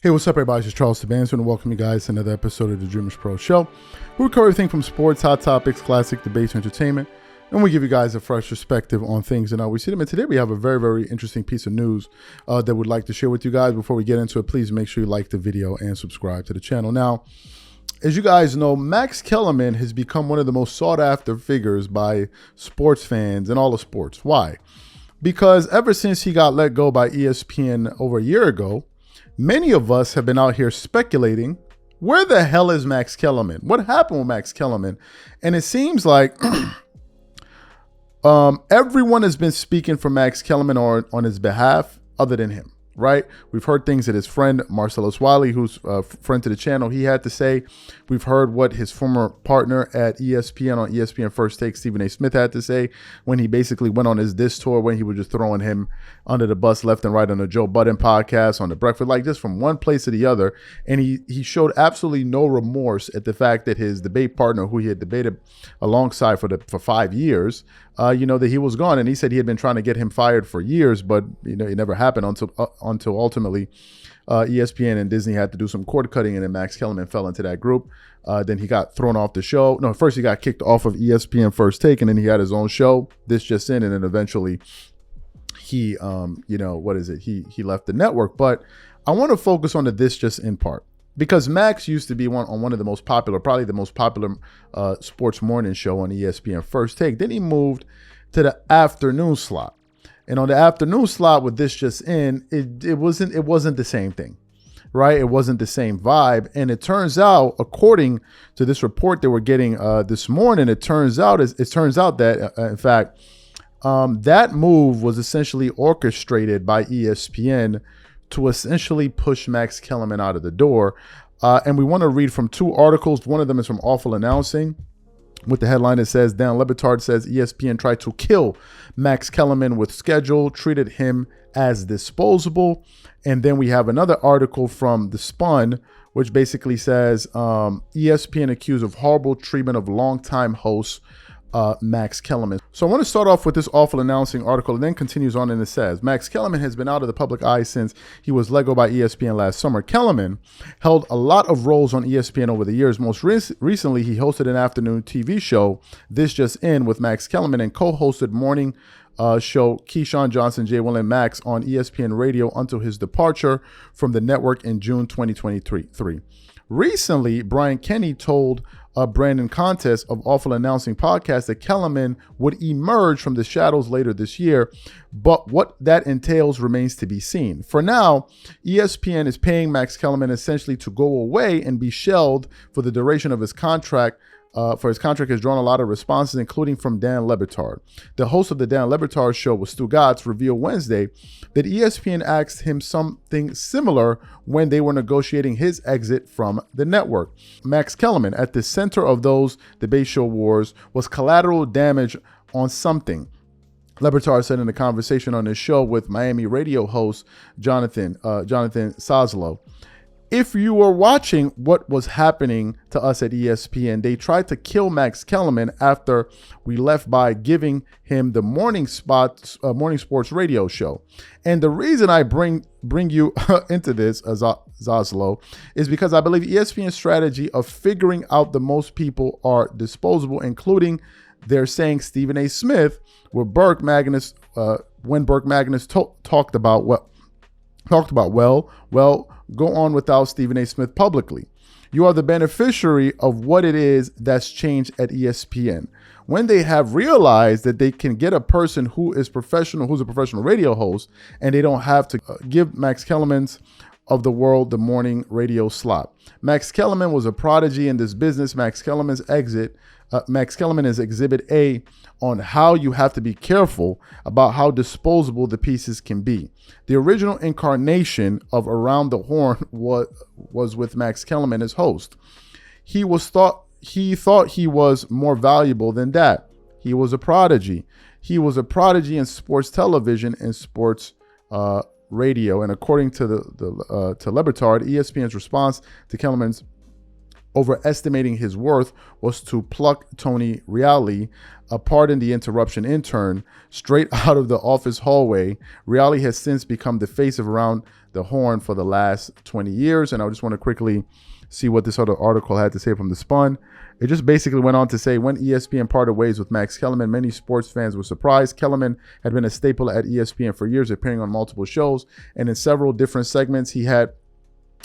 Hey, what's up, everybody? It's Charles Sabanson, and welcome you guys to another episode of the DREAMERSPRO show. We cover everything from sports, hot topics, classic debates, entertainment, and we give you guys a fresh perspective on things and how we see them. And today we have a very, very interesting piece of news that we'd like to share with you guys. Before we get into it, please make sure you like the video and subscribe to the channel. Now, as you guys know, Max Kellerman has become one of the most sought-after figures by sports fans in all of sports. Why? Because ever since he got let go by ESPN over a year ago, many of us have been out here speculating, where the hell is Max Kellerman? What happened with Max Kellerman? And it seems like everyone has been speaking for Max Kellerman on his behalf other than him, right? We've heard things that his friend Marcellus Wiley, who's a friend to the channel, he had to say. We've heard what his former partner at ESPN on ESPN First Take, Stephen A. Smith, had to say when he basically went on his diss tour, when he was just throwing him under the bus left and right on the Joe Budden podcast, on the Breakfast, like just from one place to the other. And he showed absolutely no remorse at the fact that his debate partner, who he had debated alongside for 5 years, that he was gone. And he said he had been trying to get him fired for years, but it never happened until ultimately ESPN and Disney had to do some cord cutting, and then Max Kellerman fell into that group. Then he got thrown off the show. No, first he got kicked off of ESPN First Take, and then he had his own show, This Just In, and then eventually he, he left the network. But I want to focus on the This Just In part, because Max used to be on one of the most popular, probably the most popular sports morning show on ESPN First Take. Then he moved to the afternoon slot. And on the afternoon slot with This Just In, it wasn't the same thing, right? It wasn't the same vibe. And it turns out, according to this report that we're getting this morning, it turns out that in fact that move was essentially orchestrated by ESPN to essentially push Max Kellerman out of the door. And we want to read from two articles. One of them is from Awful Announcing, with the headline that says, Dan Le Batard says ESPN tried to kill Max Kellerman with schedule, treated him as disposable. And then we have another article from The Spun, which basically says ESPN accused of horrible treatment of longtime host Max Kellerman. So I want to start off with this Awful Announcing article, and then continues on, and it says, Max Kellerman has been out of the public eye since he was let go by ESPN last summer. Kellerman held a lot of roles on ESPN over the years. Most recently, he hosted an afternoon TV show, This Just In, with Max Kellerman, and co-hosted morning show Keyshawn Johnson, Jay Will, and Max on ESPN Radio until his departure from the network in June 2023. Recently, Brian Kenny told Brandon Contest of Awful Announcing podcast that Kellerman would emerge from the shadows later this year, but what that entails remains to be seen. For now, ESPN is paying Max Kellerman essentially to go away and be shelved for the duration of his contract. For his contract has drawn a lot of responses, including from Dan Le Batard. The host of the Dan Le Batard show with Stu Gatz revealed Wednesday that ESPN asked him something similar when they were negotiating his exit from the network. Max Kellerman, at the center of those debate show wars, was collateral damage on something. Le Batard said in a conversation on his show with Miami radio host Jonathan Soslow. If you were watching what was happening to us at ESPN, they tried to kill Max Kellerman after we left by giving him the morning sports radio show. And the reason I bring you into this, Zaslow, is because I believe ESPN's strategy of figuring out the most people are disposable, including they're saying Stephen A. Smith, when Burke Magnus talked about, go on without Stephen A. Smith publicly. You are the beneficiary of what it is that's changed at ESPN. When they have realized that they can get a person who's a professional radio host, and they don't have to give Max Kellerman's of the world the morning radio slot. Max Kellerman was a prodigy in this business. Max Kellerman is Exhibit A on how you have to be careful about how disposable the pieces can be. The original incarnation of Around the Horn was with Max Kellerman as host. He thought he was more valuable than that. He was a prodigy. He was a prodigy in sports television and sports radio. And according to to Le Batard, ESPN's response to Kellerman's overestimating his worth was to pluck Tony Reali, pardon the interruption intern, straight out of the office hallway. Reali has since become the face of Around the Horn for the last 20 years. And I just want to quickly see what this other article had to say from The Spun. It just basically went on to say, when ESPN parted ways with Max Kellerman, many sports fans were surprised. Kellerman had been a staple at ESPN for years, appearing on multiple shows, and in several different segments. He had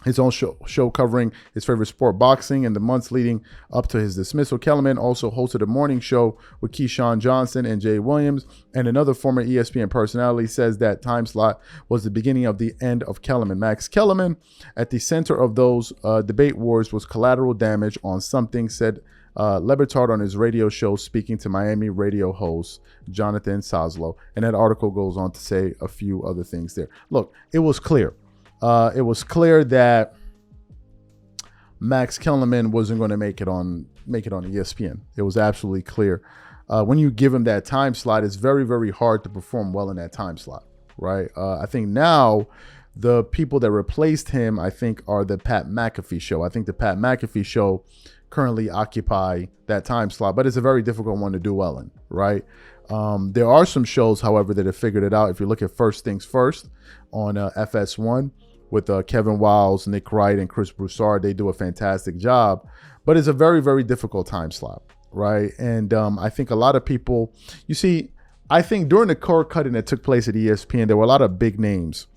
his own show covering his favorite sport, boxing, in the months leading up to his dismissal. Kellerman also hosted a morning show with Keyshawn Johnson and Jay Williams, and another former ESPN personality says that time slot was the beginning of the end of Kellerman. Max Kellerman, at the center of those debate wars, was collateral damage on something, said Batard on his radio show, speaking to Miami radio host Jonathan Soslow. And that article goes on to say a few other things there. Look, it was clear. It was clear that Max Kellerman wasn't going to make it on ESPN. It was absolutely clear. When you give him that time slot, it's very, very hard to perform well in that time slot, right? I think now the people that replaced him, I think, are the Pat McAfee show. I think the Pat McAfee show currently occupy that time slot, but it's a very difficult one to do well in, right? There are some shows, however, that have figured it out. If you look at First Things First on FS1, with Kevin Wiles, Nick Wright, and Chris Broussard, they do a fantastic job. But it's a very, very difficult time slot, right? And I think a lot of people, you see, I think during the cord cutting that took place at ESPN, there were a lot of big names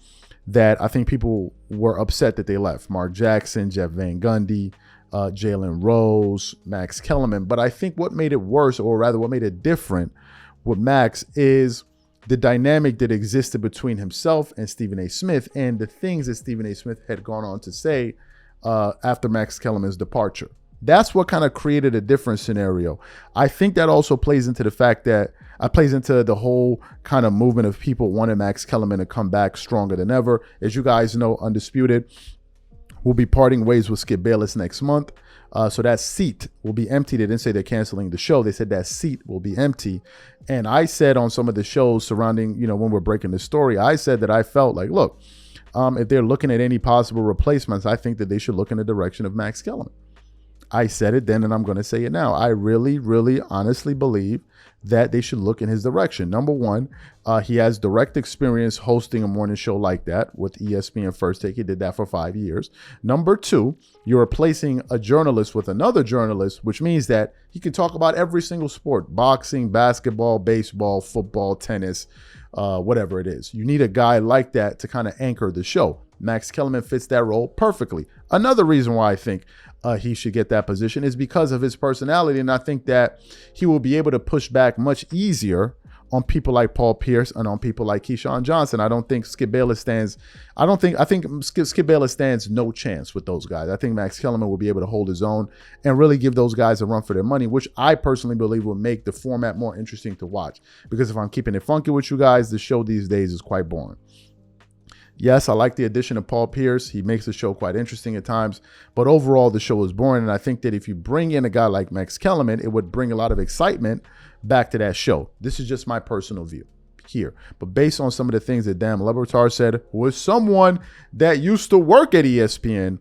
that I think people were upset that they left. Mark Jackson, Jeff Van Gundy, Jalen Rose, Max Kellerman. But I think what made it worse, or rather what made it different with Max, is the dynamic that existed between himself and Stephen A. Smith, and the things that Stephen A. Smith had gone on to say after Max Kellerman's departure. That's what kind of created a different scenario. I think that also plays into the fact that plays into the whole kind of movement of people wanting Max Kellerman to come back stronger than ever. As you guys know, Undisputed will be parting ways with Skip Bayless next month. So that seat will be empty. They didn't say they're canceling the show. They said that seat will be empty. And I said on some of the shows surrounding, when we're breaking the story, I said that I felt like, look, if they're looking at any possible replacements, I think that they should look in the direction of Max Kellerman. I said it then, and I'm going to say it now. I really, really honestly believe that they should look in his direction. Number one, he has direct experience hosting a morning show like that with ESPN First Take. He did that for 5 years. Number two, you're replacing a journalist with another journalist, which means that he can talk about every single sport: boxing, basketball, baseball, football, tennis, whatever it is. You need a guy like that to kind of anchor the show. Max Kellerman fits that role perfectly. Another reason why I think he should get that position is because of his personality, and I think that he will be able to push back much easier on people like Paul Pierce and on people like Keyshawn Johnson. I think Skip Bayless stands no chance with those guys. I think Max Kellerman will be able to hold his own and really give those guys a run for their money, which I personally believe will make the format more interesting to watch. Because if I'm keeping it funky with you guys, the show these days is quite boring. Yes, I like the addition of Paul Pierce. He makes the show quite interesting at times, but overall the show is boring. And I think that if you bring in a guy like Max Kellerman, it would bring a lot of excitement back to that show. This is just my personal view here. But based on some of the things that Dan Le Batard said, who is someone that used to work at ESPN,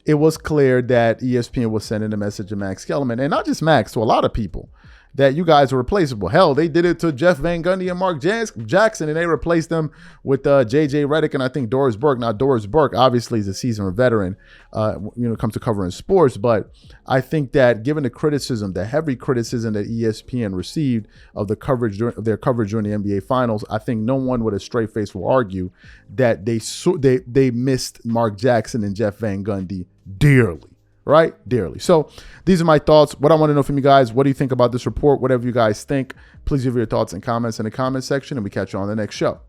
it was clear that ESPN was sending a message to Max Kellerman, and not just Max, to a lot of people, that you guys are replaceable. Hell, they did it to Jeff Van Gundy and Mark Jackson, and they replaced them with J.J. Redick and I think Doris Burke. Now, Doris Burke obviously is a seasoned veteran when it comes to covering sports, but I think that given the heavy criticism that ESPN received of their coverage during the NBA Finals, I think no one with a straight face will argue that they missed Mark Jackson and Jeff Van Gundy dearly. Right? Dearly. So these are my thoughts. What I want to know from you guys, what do you think about this report? Whatever you guys think, please give your thoughts and comments in the comment section, and we catch you on the next show.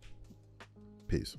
Peace.